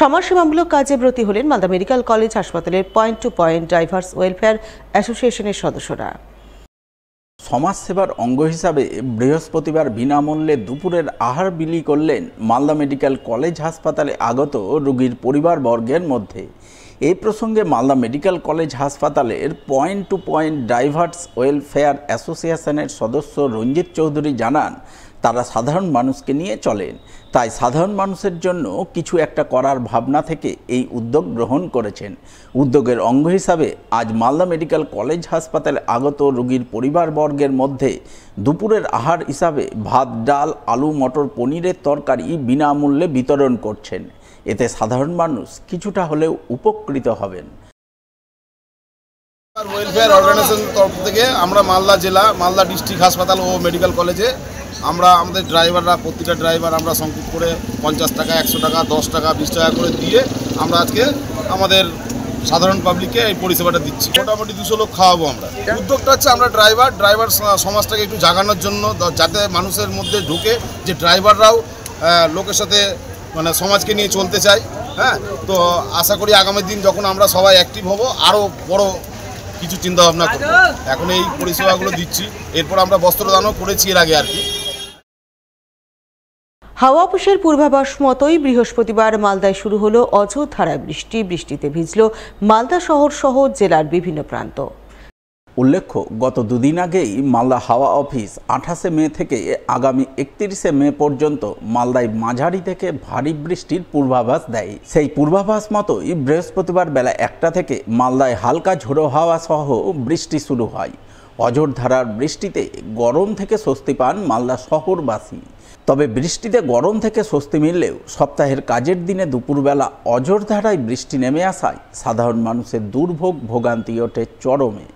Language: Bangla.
সমাজসেবামূলক কাজে ব্রতী হলেন মালদা মেডিকেল কলেজ হাসপাতালের point to point drivers welfare অ্যাসোসিয়েশনের সদস্যরা। সমাজসেবার অঙ্গ হিসাবে বৃহস্পতিবার বিনামূল্যে দুপুরের আহার বিলি করলেন মালদা মেডিকেল কলেজ হাসপাতালে আগত রোগীর পরিবারবর্গের মধ্যে। এই প্রসঙ্গে মালদা মেডিকেল কলেজ হাসপাতালের point to point drivers welfare অ্যাসোসিয়েশনের সদস্য রঞ্জিত চৌধুরী জানান, তারা সাধারণ মানুষকে নিয়ে চলেন, তাই সাধারণ মানুষের জন্য কিছু একটা করার ভাবনা থেকে এই উদ্যোগ গ্রহণ করেছেন। উদ্যোগের অঙ্গ হিসাবে আজ মালদা মেডিকেল কলেজ হাসপাতালে আগত রোগীর পরিবারবর্গের মধ্যে দুপুরের আহার হিসাবে ভাত, ডাল, আলু, মটর, পনিরের তরকারি বিনামূল্যে বিতরণ করছেন। এতে সাধারণ মানুষ কিছুটা হলেও উপকৃত হবেন। ওয়েলফেয়ার অর্গানাইজেশনের তরফ থেকে আমরা মালদা জেলা, মালদা ডিস্ট্রিক্ট হাসপাতাল ও মেডিকেল কলেজে আমরা আমাদের ড্রাইভাররা, প্রতিটা ড্রাইভার আমরা সংযোগ করে 50 টাকা, 100 টাকা, 10 টাকা, 20 টাকা করে দিয়ে আমরা আজকে আমাদের সাধারণ পাবলিককে এই পরিষেবাটা দিচ্ছি। মোটামুটি 200 লোক খাওয়াবো আমরা। উদ্যোগটা হচ্ছে আমরা ড্রাইভার সমাজটাকে একটু জাগানোর জন্য, যাতে মানুষের মধ্যে ঢুকে যে ড্রাইভাররাও লোকের সাথে মানে সমাজকে নিয়ে চলতে চাই। হ্যাঁ, তো আশা করি আগামী দিন যখন আমরা সবাই অ্যাক্টিভ হব আরও বড় কিছু চিন্তাভাবনা করব। এখন এই পরিষেবাগুলো দিচ্ছি, এরপর আমরা বস্ত্রদানও করেছি এর আগে আর কি। হাওয়া অফিসের পূর্বাভাস মতোই বৃহস্পতিবার মালদায় শুরু হলো অঝোরধারায় বৃষ্টি। বৃষ্টিতে ভিজল মালদা শহর সহ জেলার বিভিন্ন প্রান্ত। উল্লেখ্য, গত দুদিন আগেই মালদা হাওয়া অফিস 28শে মে থেকে আগামী 31শে মে পর্যন্ত মালদায় মাঝারি থেকে ভারী বৃষ্টির পূর্বাভাস দেয়। সেই পূর্বাভাস মতোই বৃহস্পতিবার বেলা 1টা থেকে মালদায় হালকা ঝোড়ো হাওয়া সহ বৃষ্টি শুরু হয়। অঝোরধারার বৃষ্টিতে গরম থেকে স্বস্তি পান মালদা শহরবাসী। তবে বৃষ্টিতে গরম থেকে স্বস্তি মিললেও সপ্তাহের কাজের দিনে দুপুরবেলা অঝোরধারায় বৃষ্টি নেমে আসায় সাধারণ মানুষের দুর্ভোগ ভোগান্তি ওঠে চরমে।